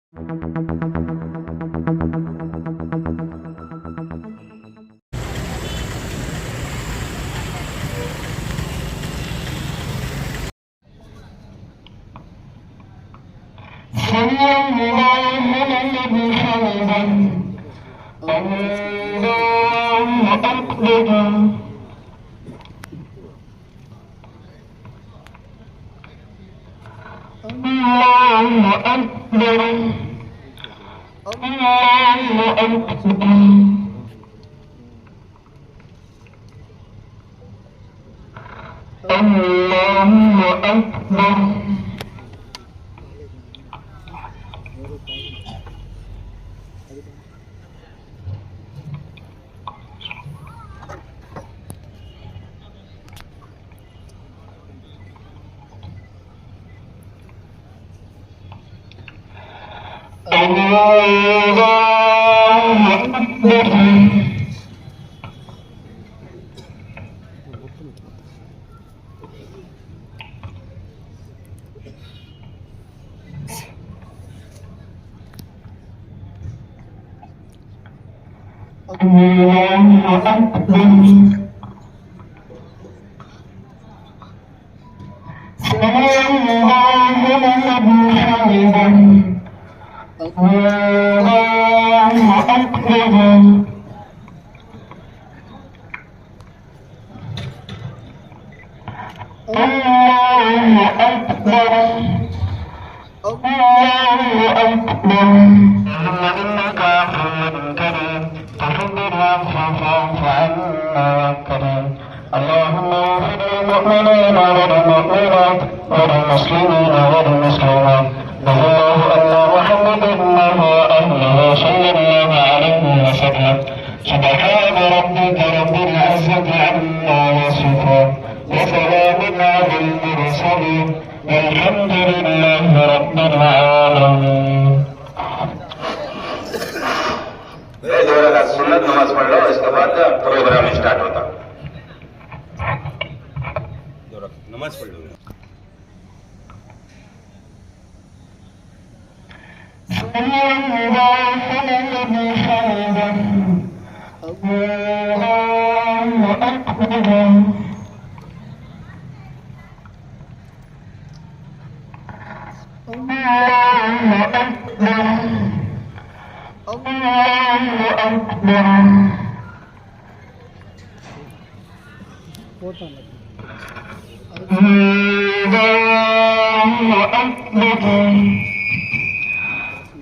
اللهم اغفر للمؤمنين والمؤمنات والمسلمين والمسلمات الله أن محمد الله وأهله صلى الله عليه وسلم سبحان ربك رب العزة عما يصفون وسلام على المرسلين والحمد لله رب العالمين. सुन्नत नमाज पढ़ लो, इसके बाद प्रोग्राम स्टार्ट होता। नमाज पढ़ लो।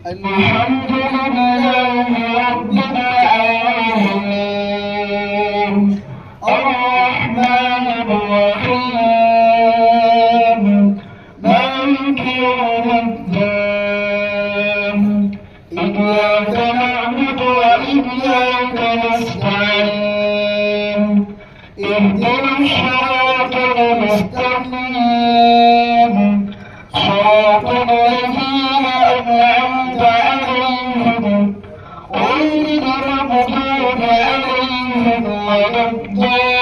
الحمد لله رب العالمين الرحمن الرحيم مالك يوم الدين إياك نعبد وإياك نستعين اهدنا الصراط المستقيم صراط الذين أنعمت عليهم غير المغضوب عليهم ولا الضالين.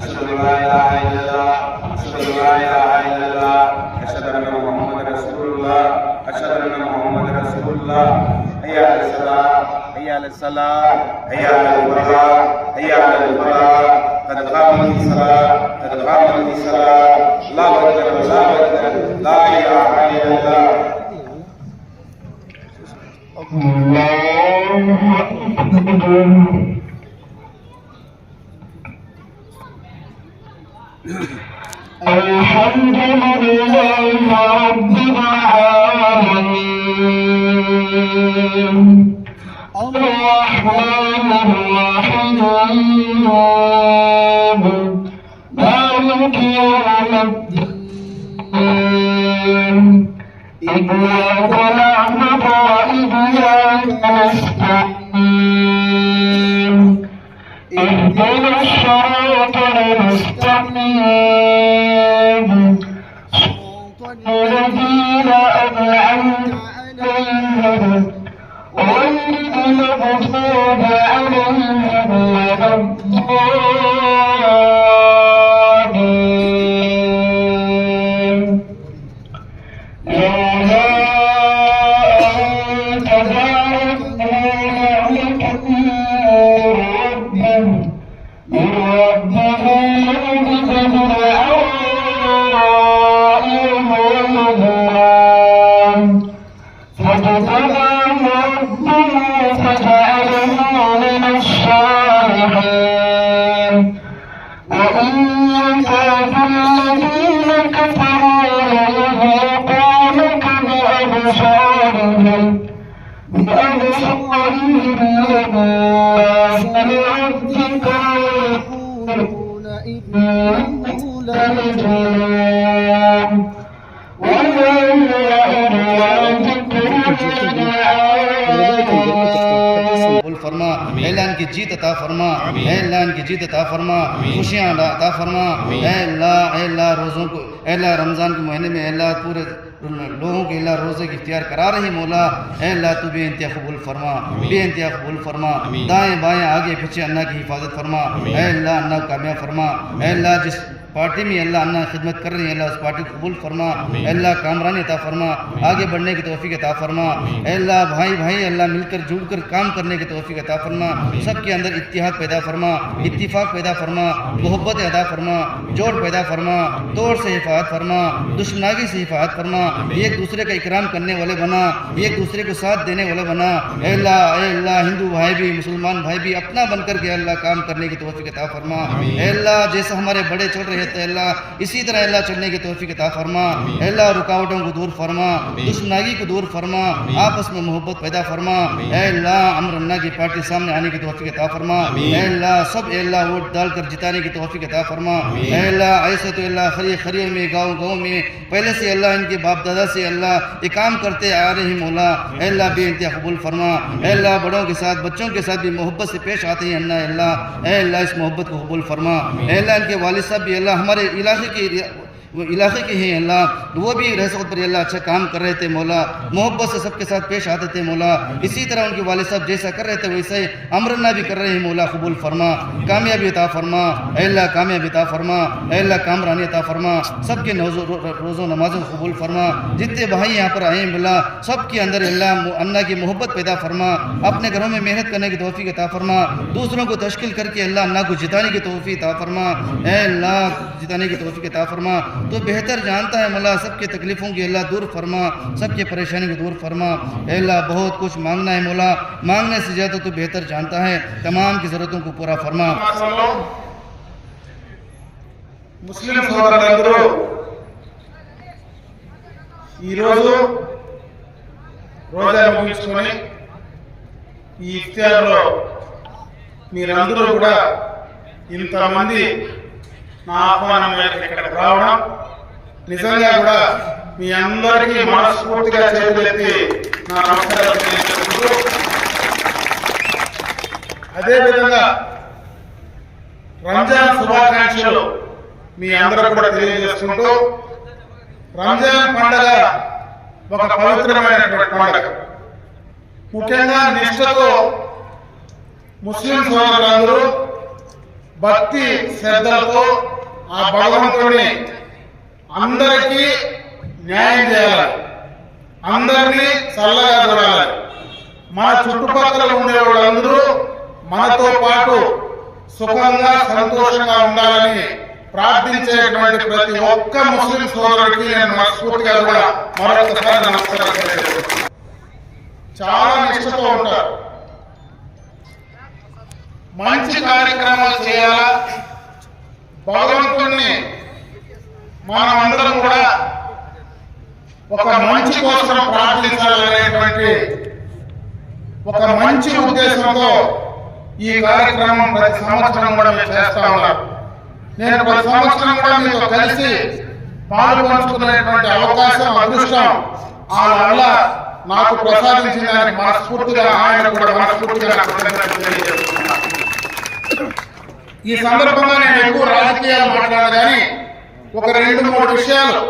أشهد أن لا إله إلا الله أشهد أن لا إله إلا الله أشهد أن محمد رسول الله أشهد أن محمد رسول الله. حي على الصلاة حي على الصلاة حي على الفلاح حي على الفلاح قد قامت الصلاة قد قامت الصلاة. الله أكبر الله أكبر لا إله إلا الله. الله أكبر. الحمد لله رب العالمين الرحمن الرحيم مالك يوم الدين إياك نعبد وإياك نستعين اهدنا الصراط المستقيم صراط الذين أنعمت عليهم غير المغضوب عليهم ولا الضالين لولا أن تداركه نعمة من ربه لنبذ بالعراء والهوان فاجتباه ربه فجعله من الصالحين وإن يكاد الذين كفروا ليزلقونك بأبصارهم لما سمعتك ويقولون إنه لمجنون وما هو إلا ذكر قبول فرما، اے اللہ ان کی جیت عطا فرما، اے اللہ ان کی جیت عطا فرما، خوشیاں عطا فرما، اے اللہ روزوں کو، اے اللہ رمضان کے مہینے میں، اے اللہ پورے لوگوں کے اللہ روزے کی اختیار کرا رہی مولا، اے اللہ تو بے انتہا قبول فرما، بے انتہا قبول فرما، دائیں بائیں آگے پیچھے اللہ کی حفاظت فرما، اے اللہ اللہ کو کامیاب فرما، اے اللہ جس پارٹی میں اللہ اللہ خدمت کر رہی ہے اللہ اس پارٹی کو قبول فرما، اے اللہ کامرانی عطا فرما، آگے بڑھنے کی توفیق عطا فرما، اے اللہ بھائی اللہ مل کر جڑ کر کام کرنے کی توفیق عطا فرما، سب کے اندر اتحاد پیدا فرما، اتفاق پیدا فرما، محبت عطا فرما، جوڑ پیدا فرما، توڑ سے حفاظت فرما، دشمناگی سے حفاظت فرما، ایک دوسرے کا اکرام کرنے والے بنا، ایک دوسرے کو ساتھ دینے والے بنا، اے اللہ ہندو بھائی بھی مسلمان بھائی بھی اپنا بن کر کے اللہ کام کرنے کی توفیق عطا فرما، اے اللہ جیسا ہمارے بڑے چل رہے تھے اللہ اسی طرح اللہ چلنے کی توفیق عطا فرما، اے اللہ رکاوٹوں کو دور فرما، دشمناگی کو دور فرما، آپس میں محبت پیدا فرما، اے اللہ امر اللہ کی پارٹی سامنے آنے کی توفیق عطا فرما، اے اللہ سب اے اللہ ووٹ ڈال کر جتانے کی توفیق عطا فرما، اے اللہ ایسے تو اللہ خریوں میں گاؤں میں پہلے سے اللہ ان کے باپ دادا سے اللہ یہ کام کرتے آ رہے مولا، اے اللہ بے انتہا قبول فرما، اے اللہ بڑوں کے ساتھ بچوں کے ساتھ بھی محبت سے پیش آتے ہیں اللہ اے اللہ اس محبت کو قبول فرما، اے اللہ ان کے والد صاحب بھی اللہ ہمارے علاقے کے ہیں اللہ وہ بھی رہسوت پر اللہ اچھا کام کر رہے تھے مولا، محبت سے سب کے ساتھ پیش آتے تھے مولا، اسی طرح ان کے والد صاحب جیسا کر رہے تھے ویسے امرنا بھی کر رہے ہیں مولا، قبول فرما، کامیابی عطا فرما، اے اللہ کامیابی عطا فرما، اے اللہ کامرانی عطا فرما، سب کے روزوں نمازوں قبول فرما، جتنے بھائی یہاں پر آئے ہیں مولا سب کے اندر اللہ کی محبت پیدا فرما، اپنے گھروں میں محنت کرنے کی توفیق عطا فرما، دوسروں کو تشکیل کر کے اللہ کو جتانے کی توفیق عطا فرما، اے اللہ جتانے کی توفیق عطا فرما، تو بہتر جانتا ہے مولا سب کے تکلیفوں کی اللہ دور فرما، سب کے پریشانی کو دور فرما، اے اللہ بہت کچھ مانگنا ہے مولا، مانگنے سے زیادہ تو بہتر جانتا ہے، تمام کی ضرورتوں کو پورا فرما۔ ముస్లిం సోదరులందరూ ఈరోజు రోజా ముగించుకొని ఈ ఇఫ్తార్లో మీరందరూ కూడా ఇంతమంది నా ఆహ్వానం మేరకు ఇక్కడికి రావడం నిజంగా కూడా మీ అందరికీ మనస్ఫూర్తిగా చేతులెత్తి నా నమస్కారాలు తెలియజేసుకుంటూ అదేవిధంగా రంజాన్ శుభాకాంక్షలు మీ అందరూ కూడా తెలియజేసుకుంటూ రంజాన్ పండుగ ఒక పవిత్రమైనటువంటి పండుగ, ముఖ్యంగా నిష్ఠతో ముస్లిం సోదరులందరూ భక్తి శ్రద్ధలతో ఆ భగవంతుడిని అందరికీ న్యాయం చేయాలి, అందరినీ చల్లగా చూడాలి, మన చుట్టుపక్కల ఉండే వాళ్ళందరూ మనతో పాటు సుఖంగా సంతోషంగా ఉండాలని ప్రార్థించేటువంటి ప్రతి ఒక్క ముస్లిం సోదరుడికి నేను మనస్ఫూర్తిగా కూడా మరొకసారి నమస్కారం తెలియజేస్తున్నాను। చాలా నిష్ఠతో ఉంటారు, మంచి కార్యక్రమాలు చేయాలా, భగవంతుణ్ణి మనమందరం కూడా ఒక మంచి కోసం ప్రార్థించాలనేటువంటి ఒక మంచి ఉద్దేశంతో ఈ కార్యక్రమం ప్రతి సంవత్సరం కూడా మేము చేస్తా ఉన్నాం। నేను ప్రతి సంవత్సరం కూడా మీతో కలిసి పాల్పంచుకునేటువంటి అవకాశం అదృష్టం ఆ వల్ల నాకు ప్రసాదించిన దానికి మనస్ఫూర్తిగా ఆయన కూడా మనస్ఫూర్తిగా తెలియజేస్తున్నాను। ఈ సందర్భంగా నేను ఎక్కువ రాజకీయాలు మాట్లాడాను కానీ ఒక 2-3 విషయాలు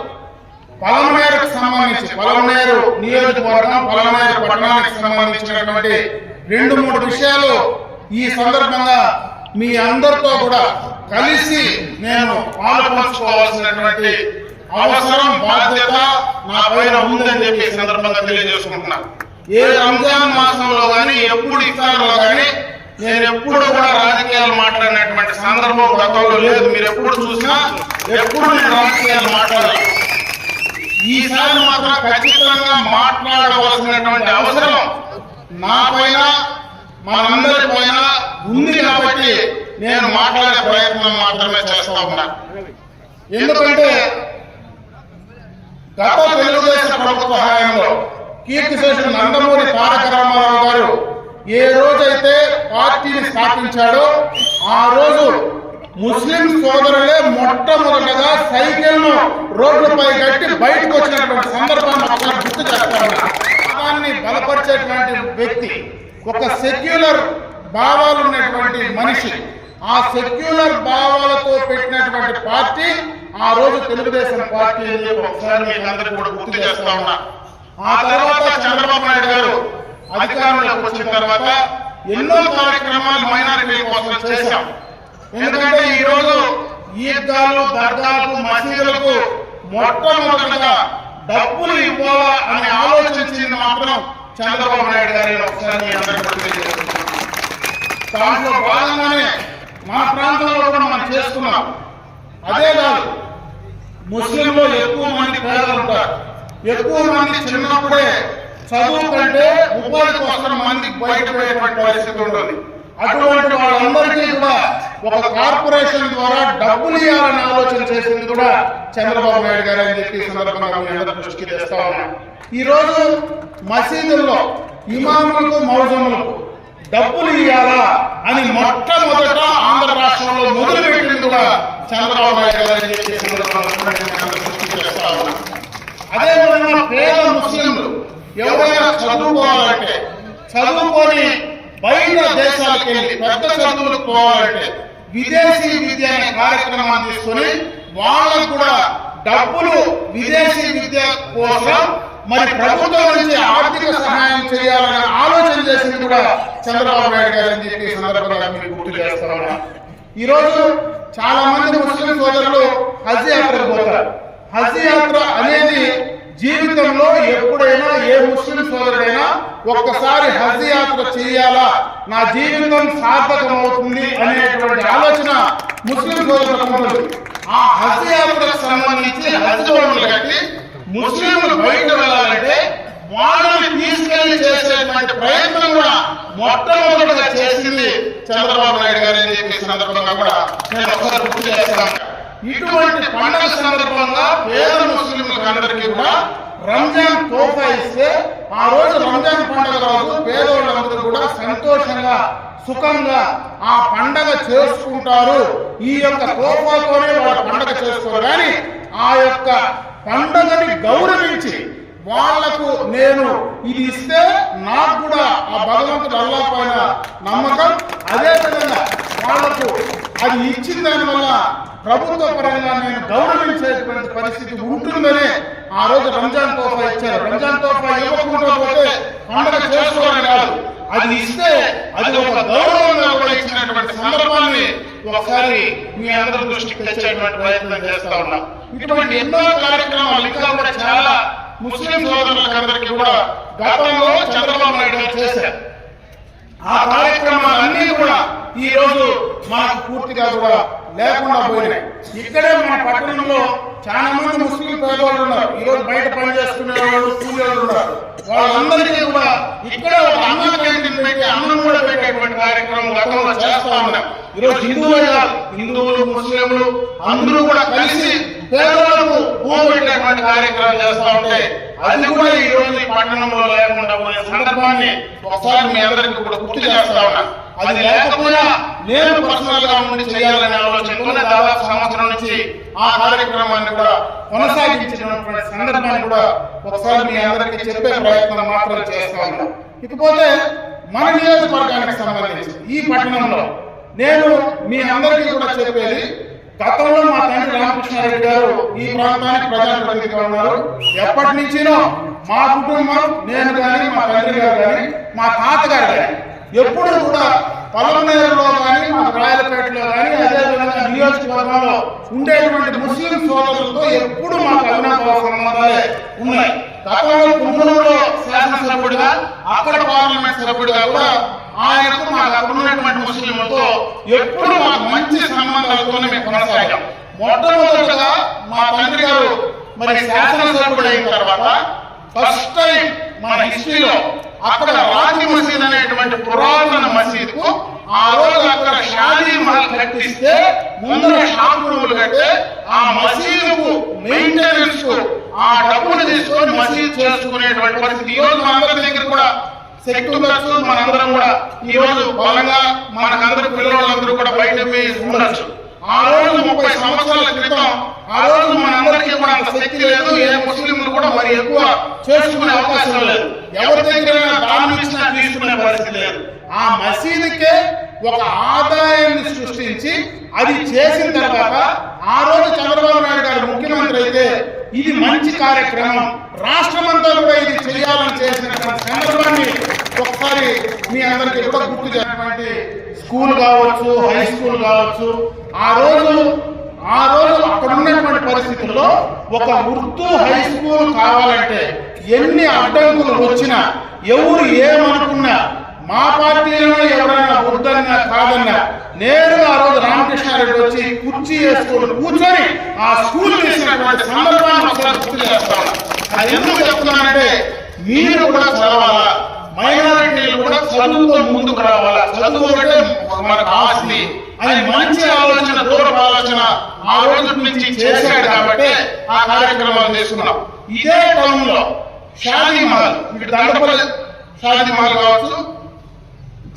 పలమనేరుకు సంబంధించి పలమనేరు నియోజకవర్గం పలమనేరు పట్టణానికి సంబంధించినటువంటి 2-3 విషయాలు ఈ సందర్భంగా మీ అందరితో కూడా కలిసి నేను పాల్పంచుకోవాల్సినటువంటి అవసరం బాధ్యత నా పైన ఉందని చెప్పి ఈ సందర్భంగా తెలియజేసుకుంటున్నా. ఏ రంజాన్ మాసంలో కానీ ఎప్పుడు ఇఫ్తార్లో కానీ నేను ఎప్పుడు కూడా రాజకీయాలు మాట్లాడినటువంటి సందర్భం గతంలో లేదు. మీరు ఎప్పుడు చూసినా ఎప్పుడు నేను రాజకీయాలు మాట్లాడాలి. ఈసారి మాత్రం ఖచ్చితంగా మాట్లాడవలసినటువంటి అవసరం నా పైన మనందరి పైన ఉంది కాబట్టి నేను మాట్లాడే ప్రయత్నం మాత్రమే చేస్తా ఉన్నా. ఎందుకంటే గత తెలుగుదేశం ప్రభుత్వ హయాంలో కీర్తిశేషుడు నందమూరి తారక రామారావు గారు ఏ రోజైతే పార్టీని స్థాపించాడో ఆ రోజు ముస్లిం సోదరులే మొట్టమొదటగా సైకిల్ను రోడ్లపై కట్టి బయటకు వచ్చినటువంటి సందర్భాన్ని ఒకసారి గుర్తు చేస్తాను. దాన్ని బలపరిచేటువంటి వ్యక్తి ఒక సెక్యులర్ భావాలు ఉన్నటువంటి మనిషి. ఆ సెక్యులర్ భావాలతో పెట్టినటువంటి పార్టీ ఆ రోజు తెలుగుదేశం పార్టీ ఒకసారి మీకు అందరికీ కూడా గుర్తు చేస్తా ఉన్నా. ఆ తర్వాత చంద్రబాబు నాయుడు గారు అధికారంలోకి వచ్చిన తర్వాత ఎన్నో కార్యక్రమాలు మైనారిటీల కోసం చేశాం. ఎందుకంటే ఈ రోజు ఈద్గాలు దర్గాలకు మసీదులకు మొట్టమొదటిగా డబ్బులు ఇవ్వాలా అని ఆలోచించింది మాత్రం చంద్రబాబు నాయుడు గారి ఒకసారి దాంట్లో భాగంగానే మన ప్రాంతంలో కూడా మనం చేసుకున్నాం. అదే కాదు, ముస్లింలు ఎక్కువ మంది పేదలు ఉంటారు. ఎక్కువ మంది చిన్నప్పుడే చదువు కంటే ఉపాధి కోసం మందికి బయటపోయేటువంటి పరిస్థితి ఉంటుంది. అటువంటి వాళ్ళందరికీ కూడా ఒక కార్పొరేషన్ ద్వారా డబ్బులు ఇవ్వాలని ఆలోచన చేసింది కూడా చంద్రబాబు నాయుడు గారు అని చెప్పి సందర్భంగా మీ అందరి దృష్టికి తెస్తా ఉన్నాం. ఈ రోజు మసీదుల్లో ఇమాములకు మౌజములకు డబ్బులు ఇవ్వాలా అని మొట్టమొదట ఆంధ్ర రాష్ట్రంలో మొదలుపెట్టింది కూడా చంద్రబాబు నాయుడు గారు అని చెప్పి దృష్టికి తెస్తా ఉన్నాం. అదేవిధంగా పేద ముస్లింలు ఎవరైనా చదువుకోవాలంటే చదువుకొని బయట దేశాలకు వెళ్ళి పెద్ద చదువులకు పోవాలంటే విదేశీ విద్య అనే కార్యక్రమాన్ని తీసుకుని వాళ్ళకు కూడా డబ్బులు విదేశీ విద్య కోసం మరి ప్రభుత్వం నుంచి ఆర్థిక సహాయం చేయాలని ఆలోచన చేసింది కూడా చంద్రబాబు నాయుడు గారు అని చెప్పి సందర్భంగా మీకు గుర్తు చేస్తా ఉన్నా. ఈరోజు చాలా మంది ముస్లిం సోదరులు హజ్ యాత్రకు పోతారు. హజ్ యాత్ర అనేది జీవితంలో ఎప్పుడైనా ఏ ముస్లిం సోదరుడైనా ఒక్కసారి హజ్ యాత్ర చేయాలా, నా జీవితం సార్థకం అవుతుంది అనేటువంటి ఆలోచన ముస్లిం సోదరులకు ఉంటుంది. ఆ హజ్ యాత్రకు సంబంధించి హజ్ బోర్డులు కట్టి ముస్లింలు బయట వెళ్ళాలంటే వాళ్ళని తీసుకెళ్లి చేసేటువంటి ప్రయత్నం కూడా మొట్టమొదటిగా చేసింది చంద్రబాబు నాయుడు గారు అని చెప్పి సందర్భంగా కూడా నేను ఒకసారి గుర్తు చేస్తాను. ఇటువంటి పండుగ సందర్భంగా పేద ముస్లింలకు అందరికీ కూడా రంజాన్ తోఫా ఇస్తే ఆ రోజు రంజాన్ పండుగ రోజు పేదవాళ్ళందరూ కూడా సంతోషంగా సుఖంగా ఆ పండగ చేసుకుంటారు. ఈ యొక్క తోఫాతోనే వాళ్ళ పండగ చేసుకోరు. కానీ ఆ యొక్క పండగని గౌరవించి వాళ్లకు నేను ఇది ఇస్తే నాకు కూడా ఆ భగవంతుడు అల్లాహ్ పైన నమ్మకం, అదేవిధంగా వాళ్లకు అది ఇచ్చిన దానివల్ల ప్రభుత్వ పరంగా నేను గౌరవించేటువంటి పరిస్థితి ఉంటుందని ఆ రోజు రంజాన్ తోఫా ఇచ్చారు. రంజాన్ తోఫా ఇవ్వకుండా పోతే పండుగ చేసుకోవడం కాదు, అది ఇస్తే అది ఒక గౌరవంగా కూడా ఇచ్చినటువంటి సందర్భాన్ని ఒకసారి మీ అందరి దృష్టికి తెచ్చేటువంటి ప్రయత్నం చేస్తా ఉన్నాం. ఇటువంటి ఎన్నో కార్యక్రమాలు ఇంకా కూడా చాలా ముస్లిం సోదరులందరికీ కూడా గతంలో చంద్రబాబు నాయుడు గారు చేశారు. ఆ కార్యక్రమాలన్నీ కూడా ఈ రోజు మనకు పూర్తిగా కూడా లేకుండా పోయినాయి. ఇక్కడే మన పట్టణంలో చాలా మంది ముస్లిం పేదవాళ్ళు ఉన్నారు. ఈ రోజు బయట పని చేసుకునే వాళ్ళు, కూలీ వాళ్ళు ఉన్నారు. వాళ్ళందరికీ కూడా ఇక్కడ ఒక అన్న క్యాంటీన్ పెట్టి అన్నం కూడా పెట్టేటువంటి కార్యక్రమం గతంలో చేస్తా ఉన్నాం. ఈరోజు హిందువులు ముస్లింలు అందరూ కూడా కలిసి పేదలకు భూమి పెట్టేటువంటి కార్యక్రమం చేస్తా ఉంటే అది కూడా ఈ రోజు ఈ పట్టణంలో లేకుండా పోయే సందర్భాన్ని ఒకసారి మీ అందరికీ కూడా గుర్తు చేస్తా ఉన్నా. అది లేకపోయినా నేను పర్సనల్ గా ఉండి చేయాలనే ఆలోచనతోనే దాదాపు సంవత్సరం నుంచి ఆ కార్యక్రమాన్ని కూడా కొనసాగించినటువంటి సందర్భాన్ని కూడా ఒకసారి మీ అందరికీ చెప్పే ప్రయత్నం మాత్రం చేస్తా ఉన్నాం. ఇకపోతే మన నియోజకవర్గానికి సంబంధించి ఈ పట్టణంలో నేను మీ అందరికీ కూడా చెప్పేది, గతంలో మా తండ్రి రామకృష్ణారెడ్డి గారు ఈ ప్రాంతానికి ప్రజాప్రతినిధిగా ఉన్నారు. ఎప్పటి నుంచినో మా కుటుంబం, నేను కానీ, మా తండ్రి గారు కానీ, మా తాతగారు కానీ ఎప్పుడు కూడా పలమనేరులో కానీ, మా రాయలపేటలో కానీ, అదేవిధంగా నియోజకవర్గంలో ఉండేటువంటి ముస్లిం సోదరులతో ఎప్పుడు మాకు అవినాభావ సంబంధాలే ఉన్నాయి. గతంలో కుటుంబంలో శాసనసభ్యుడిగా, అక్కడ పార్లమెంట్ సభ్యుడిగా కూడా ఆయనకు మాకు అక్కడ ఉన్నటువంటి ముస్లింలతో ఎప్పుడు మాకు మంచి సంబంధాలతోనే మేము కొనసాగాం. మొట్టమొదటిగా మా తండ్రి గారు మరి శాసనసభ్యుడు అయిన తర్వాత ఫస్ట్ టైం మన హిస్టరీలో అక్కడ రాజీ మసీద్ అనేటువంటి పురాతన మసీదుకు ఆ రోజు అక్కడ షాదీ మహల్ కట్టిస్తే ముందర షాప్ రూములు కట్టే ఆ మసీదుకు మెయింటెనెన్స్ కు ఆ డబ్బులు తీసుకొని మసీద్ చేసుకునేటువంటి పరిస్థితి. ఈ రోజు మనందరి దగ్గర కూడా శక్తి ఉండొచ్చు, మనందరం కూడా ఈ రోజు బలంగా మనకందరూ పిల్లలందరూ కూడా బయట ఉండొచ్చు. ఆ రోజు 30 సంవత్సరాల క్రితం ఆ రోజు మనందరికీ కూడా అంత శక్తి లేదు. ఏ ముస్లింలు కూడా మరి ఎక్కువ చేసుకునే అవకాశం లేదు. ఎవరి దగ్గర దానం ఇచ్చినా తీసుకునే పరిస్థితి లేదు. ఆ మసీదుకే ఒక ఆదాయాన్ని సృష్టించి అది చేసిన తర్వాత ఆ రోజు చంద్రబాబు నాయుడు గారు ముఖ్యమంత్రి అయితే ఇది మంచి కార్యక్రమం, రాష్ట్రమంతా కూడా ఇది చేయాలని చేసినటువంటి సందర్భాన్ని ఒకసారి మీ అందరికీ కూడా గుర్తు చేసినటువంటి స్కూల్ కావచ్చు, హై స్కూల్ కావచ్చు, ఆ రోజు అక్కడ ఉన్నటువంటి పరిస్థితుల్లో ఒక ఉర్దూ హై స్కూల్ కావాలంటే ఎన్ని అడ్డంకులు వచ్చినా, ఎవరు ఏమనుకున్నా, మా పార్టీలో ఎవరైనా వద్దన్నా కాదన్నా నేరుగా ఆ రోజు రామకృష్ణారెడ్డి వచ్చి కుర్చీ వేసుకొని కూర్చొని ఆ స్కూల్ చేసినటువంటి సందర్భాన్ని ఒకసారి గుర్తు చేస్తాను. అది ఎందుకు చెప్తున్నానంటే మీరు కూడా చదవాలా, మైనారిటీలు కూడా చదువుతో ముందుకు రావాలా, చదువు అంటే మనకు ఆస్తి అని మంచి ఆలోచన, దూరపు ఆలోచన ఆ రోజు నుంచి చేశాడు కాబట్టి ఆ కార్యక్రమాలు తీసుకున్నాం. ఇదే టౌన్లో షాదీ మహల్, మీకు దండపల్లి షాదీ మహల్ కావచ్చు,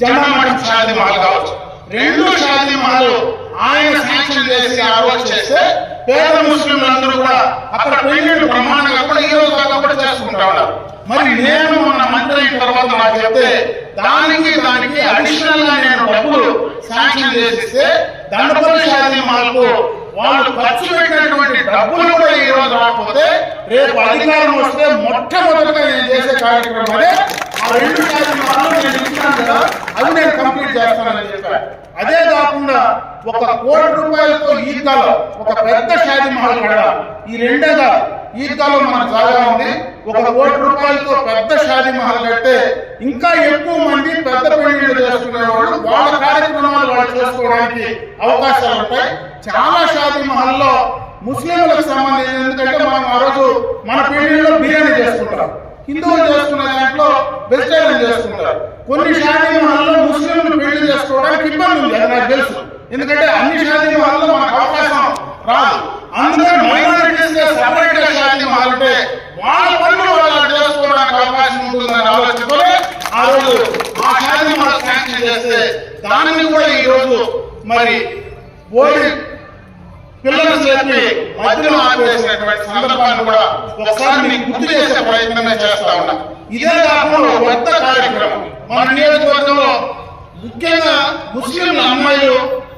జనామఠం షాదీ మహల్ కావచ్చు, 2 షాదీ మహల్ ఆయన శాంక్షన్ చేసి ఆ రోజు చేస్తే పేద ముస్లింలందరూ కూడా అక్కడ పెళ్లిళ్ళు బ్రహ్మాండంగా కూడా ఈ రోజు దాకా కూడా చేసుకుంటా ఉన్నారు. మరి నేను మొన్న మంత్రి అయిన తర్వాత నాకు చెప్తే దానికి అడిషనల్ గా నేను డబ్బులు శాంక్షన్ చేసిస్తే దండపల్లి షాదీ మహల్కు వాళ్ళు ఖర్చు పెట్టినటువంటి డబ్బులు కూడా ఈ రోజు రాకపోతే రేపు అధికారం వస్తే మొట్టమొదటిగా నేను చేసే కార్యక్రమం అదే. ఆ 2 షాదీ మహల్ నేను ఇస్తున్నాను కదా, అది నేను కంప్లీట్ చేస్తానని చెప్పాను. అదే కాకుండా 1 కోటి రూపాయలతో ఈద్గాలో ఒక పెద్ద షాదీ మహల్ కట్టాలి. ఈ 2 కాదు, ఈద్గాలో మనకు జాగా ఉంది. 1 కోటి రూపాయలతో పెద్ద షాదీ మహల్ కడితే ఇంకా ఎక్కువ మంది పెద్ద పెళ్లిళ్ళు చేసుకునేవాళ్ళు వాళ్ళ కార్యక్రమాలు వాళ్ళు చేసుకోవడానికి అవకాశాలు ఉంటాయి. చాలా షాదీ మహల్లో ముస్లింలకు సంబంధించి, ఎందుకంటే మనం ఆ రోజు మన పెళ్లిళ్ళలో బిర్యానీ చేసుకుంటాం, హిందువులు చేసుకునే దాంట్లో వెజిటేరియన్ చేసుకుంటారు. కొన్ని షాదీ మహల్లో ముస్లింలు పెళ్లి చేసుకోవడానికి ఇబ్బంది ఉంది, అది నాకు తెలుసు. ఎందుకంటే అన్ని షాదీ మహల్లో మనకు అవకాశం రాదు. అందుకని మైనారిటీస్ సెపరేట్ గా షాదీ మహల్ అంటే వాళ్ళ పనులు వాళ్ళు చేసుకోవడానికి అవకాశం ఉంటుందని ఆలోచనతోనే ఆ రోజు ఆ షాదీ మహల్ శాంక్షన్ చేస్తే దానిని కూడా ఈ రోజు మరి ఓడి పిల్లలు చెప్పి మధ్యలో ఆపేసినటువంటి సందర్భాన్ని కూడా ఒకసారి మీకు గుర్తు చేసే ప్రయత్నమే చేస్తా ఉన్నా. ఇదే కాకుండా కొత్త కార్యక్రమం మన నియోజకవర్గంలో ముఖ్యంగా ముస్లింల అమ్మాయిలు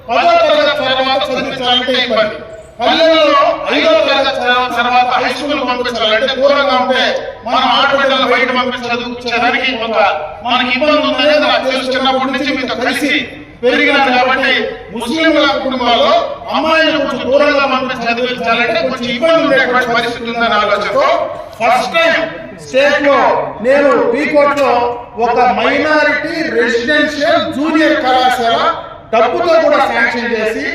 10వ తరగతి తర్వాత చదివించాలంటే ఇబ్బంది. పల్లెల్లో 5వ తరగతి తర్వాత హై స్కూల్ పంపించాలంటే దూరంగా ఉంటే మనం ఆటోలను బయట పంపించడానికి కొంత మనకి ఇబ్బంది ఉందనేది నాకు తెలుసు. చిన్నప్పటి నుంచి మీతో కలిసి పెరిగినారు కాబట్టి ముస్లింల కుటుంబాల్లో అమ్మాయిలు కొంచెం దూరంగా చదివించాలంటే కొంచెం ఇబ్బంది ఉండేటువంటి పరిస్థితి ఉందని ఆలోచనతో ఫస్ట్ టైం స్టేట్ లో నేను బీకోట్ లో ఒక మైనారిటీ రెసిడెన్షియల్ జూనియర్ కళాశాల డబ్బుతో కూడా శాంక్షన్ చేసి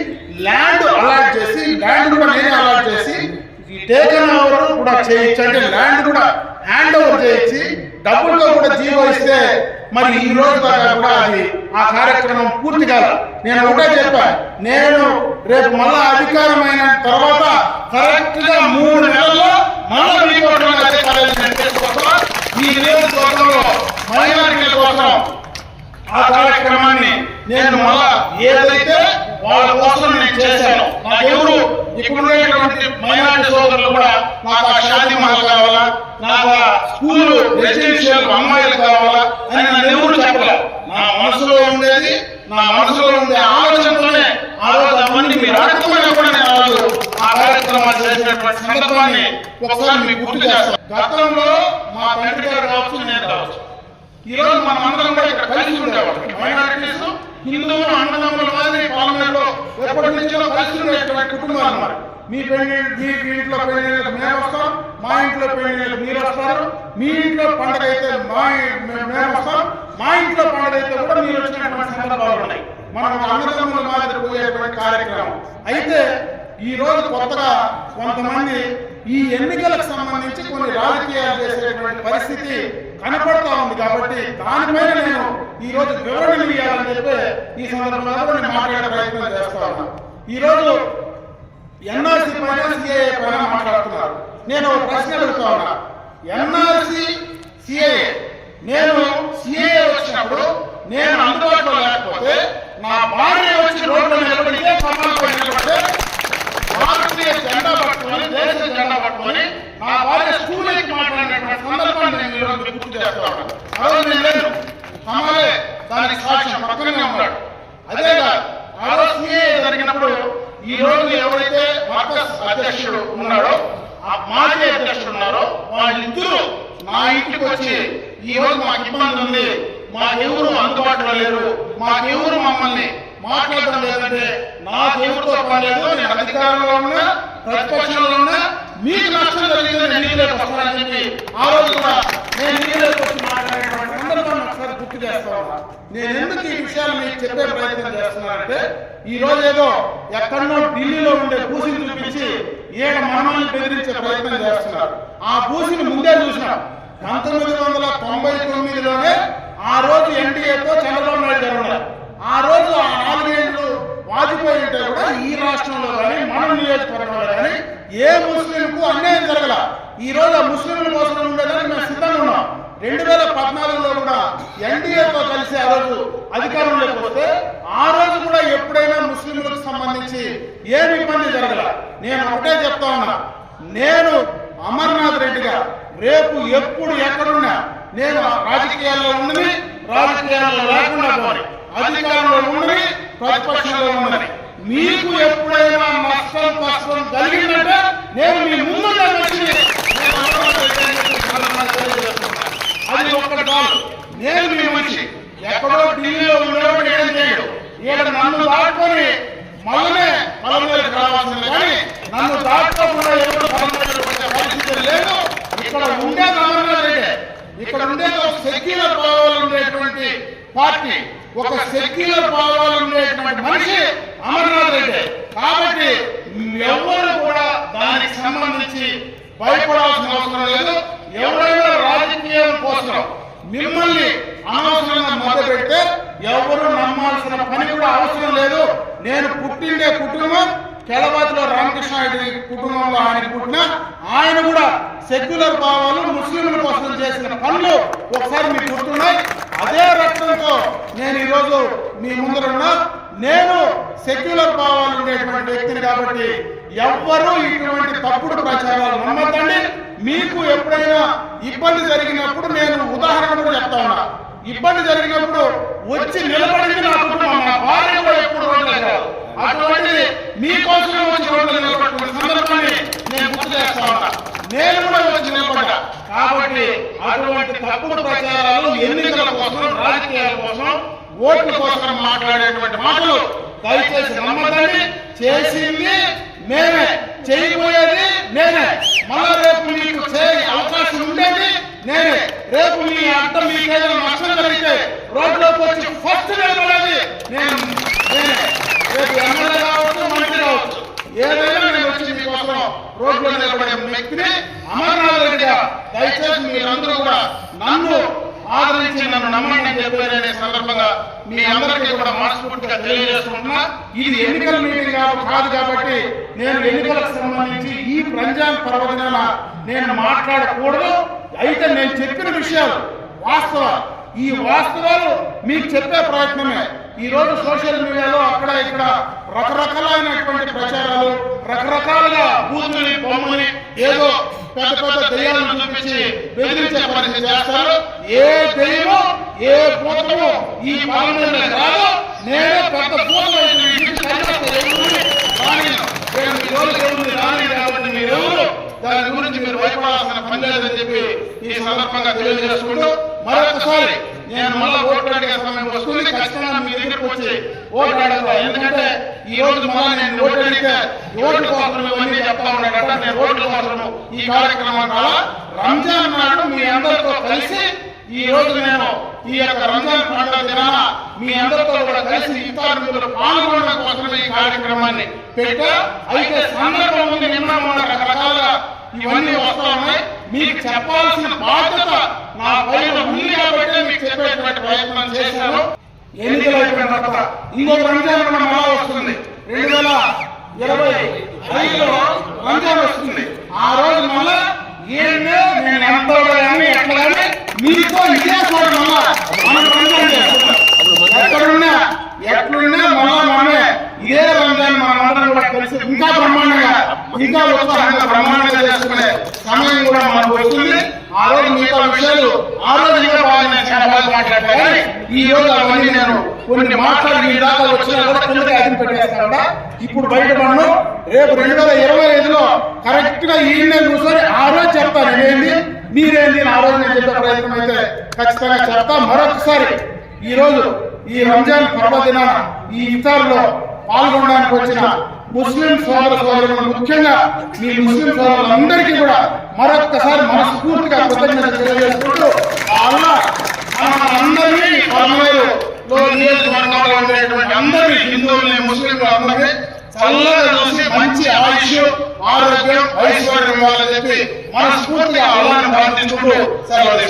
ల్యాండ్ అలాట్ చేసి, ల్యాండ్ కూడా నేనే అలాట్ చేసి టేకన్ ఓవర్ కూడా చేయించి, అంటే ల్యాండ్ కూడా హ్యాండ్ ఓవర్ చేయించి డబ్బులతో కూడా జీవో ఇస్తే మరి ఈ రోజు దాకా కూడా అది ఆ కార్యక్రమం పూర్తి కాదు. నేను ఒకటే చెప్పాను, నేను రేపు మళ్ళా అధికారమైన తర్వాత కరెక్ట్ గా 3 నెలల్లో మళ్ళా ఈ నియోజకవర్గంలో మైనారిటీల కోసం ఆ కార్యక్రమాన్ని నేను మళ్ళా ఏదైతే వాళ్ళ కోసం నేను చేశాను. నాకెవరు ఇక్కడ ఉండేటువంటి మైనారిటీ సోదరులు కూడా నాకు ఆ షాదీ మహల్ కావాలా, నాకు ఆ స్కూల్ రెసిడెన్షియల్ అమ్మాయిలు కావాలా అని నన్ను ఎవరు చెప్పలే. నా మనసులో ఉండేది, నా మనసులో ఉండే ఆలోచనతోనే ఆ రోజు అవన్నీ మీరు రాకపోయినా కూడా ఉండేటువంటి సందర్భాన్ని ఒకసారి మీకు గుర్తు చేస్తాం. గతంలో మా తండ్రి గారు కావచ్చు, నేను కావచ్చు, ఈ రోజు మనం అందరం కూడా ఇక్కడ కలిసి ఉండేవాళ్ళం. మైనారిటీస్, హిందువులు అన్నదమ్ముల మాదిరి పార్లమెంట్లో ఎప్పటి నుంచో కలిసి ఉండేటువంటి కుటుంబాలు అన్నమాట. మీ ఇంట్లో పెళ్లిళ్ళకి మేము వస్తాం, మా ఇంట్లో పెళ్లిళ్ళకి మీరు వస్తారు, మీ ఇంట్లో పండుగ అయితే మేము వస్తాం, మా ఇంట్లో పండుగ అయితే కూడా మీరు వచ్చినటువంటి సందర్భాలు ఉన్నాయి. మనం అన్నదమ్ముల మాదిరి పోయేటువంటి కార్యక్రమం. అయితే ఈ రోజు కొత్తగా కొంతమంది ఈ ఎన్నికలకు సంబంధించి కొన్ని రాజకీయాలు చేసేటువంటి పరిస్థితి కనపడతా ఉంది. కాబట్టి దానిపైన నేను ఈ రోజు వివరణ ఇవ్వాలని చెప్పి ఈ సందర్భంలో నేను మాట్లాడే ప్రయత్నం చేస్తా ఉన్నా. ఈ రోజు ఎన్ఆర్సీ పైన, సిఏఏ పైన మాట్లాడుతున్నారు. నేను ఒక ప్రశ్న అడుగుతా ఉన్నా. ఎన్ఆర్సీ, సిఏఏ, నేను సిఏఏ వచ్చినప్పుడు నేను అందుబాటులో లేకపోతే, నా భార్య వచ్చి రోడ్లో నిలబడితే, సమాజంలో నిలబడితే, భారతీయ జెండా పట్టుకొని, దేశ జెండా పట్టుకొని నా భార్య స్కూల్ ఎక్కి మాట్లాడినటువంటి సందర్భాన్ని నేను ఈరోజు గుర్తు చేస్తా ఉన్నాను. అదే నేను లేదు, సమాజే దానికి సాక్ష్యం పక్కనే ఉన్నాడు. అదేగా ఆ రోజు సిఏఏ జరిగినప్పుడు ఈ రోజు ఎవరైతే మార్కస్ అధ్యక్షుడు ఉన్నాడో, ఆ మాజీ అధ్యక్షుడు ఉన్నారో, వాళ్ళిద్దరూ నా ఇంటికి వచ్చి ఈ రోజు మాకు ఇబ్బంది ఉంది, మాకెవరు అందుబాటులో లేరు, మాకెవరు మమ్మల్ని మాట్లాడడం లేదంటే నాకెవరితో పని లేదు, నేను అధికారంలో ఉన్నా, ప్రతిపక్షంలో ఉన్నా, మీకు నష్టం జరిగితే నేను నీళ్ళకి వస్తానని చెప్పి ఆ రోజు కూడా నేను నీళ్ళకి వచ్చి మాట్లాడేటువంటి సందర్భాన్ని ఒకసారి గుర్తు చేస్తా ఉన్నా. నేను ఎందుకు ఈ విషయాలు మీకు చెప్పే ప్రయత్నం చేస్తున్నానంటే, ఈ రోజు ఏదో ఎక్కడో ఢిల్లీలో ఉండే బూసిని చూపించి ఏడ మనల్ని బెదిరించే ప్రయత్నం చేస్తున్నారు. ఆ బూసిని ముందే చూసినాం. 1999లోనే ఆ రోజు ఎన్డీఏతో చంద్రబాబు నాయుడు గారు ఉన్నారు. ఆ రోజు ఆ 4 ఏళ్ళు వాజ్పేయి ఉంటే కూడా ఈ రాష్ట్రంలో కానీ, మన నియోజకవర్గంలో కానీ ఏ ముస్లింకు అన్యాయం జరగల. ఈ రోజు ఆ ముస్లింల కోసం ఉండేదానికి మేము సిద్ధంగా ఉన్నాం. 2014లో కూడా ఎన్డీఏతో కలిసి ఆ రోజు అధికారంలోకి వస్తే, ఆ రోజు కూడా ఎప్పుడైనా ముస్లింలకు సంబంధించి ఏమి ఇబ్బంది జరగల. నేను ఒకటే చెప్తా ఉన్నా, నేను అమర్నాథ్ రెడ్డిగా రేపు ఎప్పుడు ఎక్కడున్నా, నేను రాజకీయాల్లో ఉండని, రాజకీయాల్లో లేకుండా పోని, అధికారంలో ఉండని, ప్రతిపక్షంలో ఉండని, మీకు ఎప్పుడైనా నష్టం కష్టం కలిగిందంటే నేను మీ ముందు అది ఒక్కటి కాదు. నేను మీ మనిషి, ఎక్కడో ఢిల్లీలో ఉండేవాడు ఏం చేయడు. ఇక్కడ నన్ను దాటుకొని మళ్ళీ పొలంలోకి రావాల్సింది, కానీ నన్ను దాటుకోకుండా ఎవరు పొలంలోకి వచ్చే పరిస్థితి లేదు. ఇక్కడ ఉండేది అమర్నాథ్ రెడ్డి, ఇక్కడ ఉండేది ఒక సెక్యులర్ భావాలు ఉండేటువంటి పార్టీ, ఒక సెక్యులర్ భావాలు ఉండేటువంటి మనిషి అమర్నాథ్ రెడ్డి. కాబట్టి ఎవరు కూడా దానికి సంబంధించి భయపడాల్సిన అవసరం లేదు. ఎవరైనా రాజకీయం కోసం మిమ్మల్ని అనవసరంగా మద్దతు పెడితే ఎవరు నమ్మాల్సిన పని కూడా అవసరం లేదు. నేను పుట్టిండే కుటుంబం కేలబాతిలో రామకృష్ణారెడ్డి కుటుంబంలో ఆయన పుట్టిన, ఆయన కూడా సెక్యులర్ భావాలు, ముస్లింల కోసం చేసిన పనులు ఒకసారి మీకు గుర్తున్నాయి. అదే రక్తంతో నేను ఈరోజు మీ ముందరున్నా. నేను సెక్యులర్ భావాలు ఉండేటువంటి వ్యక్తిని కాబట్టి ఎవ్వరూ ఇటువంటి తప్పుడు ప్రచారాలు నమ్మద్దండి. మీకు ఎప్పుడైనా ఇబ్బంది జరిగినప్పుడు నేను ఉదాహరణ కూడా చెప్తా ఉన్నా. ఇబ్బంది జరిగినప్పుడు వచ్చి నిలబడింది నా కుటుంబం, నా భార్య కూడా ఎప్పుడు రోడ్లేదు. అటువంటిది మీకోసం వచ్చి రోడ్లు నిలబడుతున్న సందర్భాన్ని నేను గుర్తు చేస్తా ఉన్నా. నేను కూడా వచ్చి నిలబడ్డా. కాబట్టి అటువంటి తప్పుడు ప్రచారాలు ఎన్నికల కోసం, రాజకీయాల కోసం, ఓట్ల కోసం మాట్లాడేటువంటి మాటలు దయచేసి నమ్మదండి. చేసింది మేమే, చేయబోయేది నేనే. మళ్ళా రేపు మీకు అవకాశం ఉండేది నేనే. రేపు మీ అర్థం మీకు ఏదైనా నష్టం జరిగితే రోడ్లోకి వచ్చి ఫస్ట్ నిలబడేది నేనే. రేపు ఎమ్మెల్యే కావచ్చు, మంత్రి కావచ్చు, ఏదైనా నేను వచ్చి మీకోసం రోడ్లో నిలబడే వ్యక్తిని అమర్నాథ్ రెడ్డిగా. దయచేసి మీరందరూ కూడా నన్ను ఆదరించి నన్ను నమ్మని చెప్పారనే సందర్భంగా మీ అందరికీ కూడా మనస్ఫూర్తిగా తెలియజేసుకుంటున్నా. ఇది ఎన్నికల మీటింగ్ కాదు కాబట్టి నేను ఎన్నికలకు సంబంధించి ఈ రంజాన్ పర్వదినాన నేను మాట్లాడకూడదు. అయితే నేను చెప్పిన విషయాలు వాస్తవాలు. ఈ వాస్తవాలు మీకు చెప్పే ప్రయత్నమే. ఈ రోజు సోషల్ మీడియాలో అక్కడ ఇక్కడ రకరకాలైనటువంటి ప్రచారాలు, రకరకాలుగా బూతుని బొమ్మని ఏదో పెద్ద పెద్ద దెయ్యాలను చూపించి బెదిరించే పరిస్థితి చేస్తారు. ఏ దెయ్యమో ఏ భూతమో ఈ పాలనలో రాదు. నేనే పెద్ద భూతం రాని మీరు దాని గురించి మీరు భయపడాల్సిన పని లేదని చెప్పి ఈ సందర్భంగా తెలియజేసుకుంటూ మరొకసారి నేను మళ్ళా ఓట్లు అడిగే సమయం వస్తుంది, ఖచ్చితంగా మీ దగ్గరకు వచ్చి ఓట్లు అడగతా. ఎందుకంటే ఈ రోజు మళ్ళా నేను ఓట్లు అడిగితే ఓట్ల కోసం ఇవన్నీ చెప్తా ఉన్నాడట. నేను ఓట్ల కోసం ఈ కార్యక్రమం కాల రంజాన్ నాడు మీ అందరితో కలిసి ఈ రోజు నేను ఈ యొక్క రంజాన్ పండుగ దినాన మీ అందరితో కూడా కలిసి ఇఫ్తార్ విందులో పాల్గొనడం కోసమే ఈ కార్యక్రమాన్ని పెట్టా. అయితే సందర్భం ఉంది, నిన్న మొన్న రకరకాలుగా ఇవన్నీ వస్తా ఉన్నాయి. మీకు చెప్పాల్సిన బాధ్యత నా పైన ఉంది కాబట్టి మీకు చెప్పేటువంటి ప్రయత్నం చేశాను. ఎన్నికలు అయిపోయిన తర్వాత ఇంకొక రంజాన్ కూడా మళ్ళా వస్తుంది. 2025లో రంజాన్ వస్తుంది. ఆ రోజు మళ్ళా నేను ఎంత కానీ ఎట్లా కానీ మీతో ఇదే చోట మళ్ళా మనం రంజాన్ చేసుకుంటాం. ఎక్కడున్నా ఎట్లున్నా మళ్ళా మనమే ఇదే రంజాన్ మనందరం కూడా కలిసి ఇంకా బ్రహ్మాండంగా ఇంకా ఉత్సాహంగా బ్రహ్మాండంగా చేసుకునే సమయం కూడా మనకు వస్తుంది. ఆ రోజు మిగతా విషయాలు ఆ రోజు ఇంకా బాగా నేను చాలా బాగా మాట్లాడతా, కానీ ఈ రోజు అవన్నీ నేను కొన్ని మాట్లాడి మీ దాకా వచ్చినా కూడా కిందకి అదిని పెట్టేస్తాను. ఇప్పుడు బయటపడను. రేపు 2025లో కరెక్ట్ గా ఈయన కూర్చొని ఆ రోజు చెప్తాను నేనేంది మీరేంది ఆ రోజు నేను చెప్పే ప్రయత్నం అయితే ఖచ్చితంగా చెప్తా. మరొకసారి ఈ రోజు ఈ రంజాన్ పర్వదినాన ఈ ఇఫ్తార్లో పాల్గొనడానికి వచ్చిన ముస్లిం సోదర సోదరులు, ముఖ్యంగా మీ ముస్లిం సోదరులందరికీ కూడా మరొక్కసారి మనస్ఫూర్తిగా కృతజ్ఞతలు తెలియజేసుకుంటూ అందరినీ పరమేరులో నియోజకవర్గంలో ఉండేటువంటి అందరినీ హిందువుల్ని ముస్లింలు అందరినీ చల్లగా చూసి మంచి ఆయుష్ ఆరోగ్యం ఐశ్వర్యం ఇవ్వాలని చెప్పి మనస్ఫూర్తిగా అల్లాహ్ని ప్రార్థించుకుంటూ సెలవు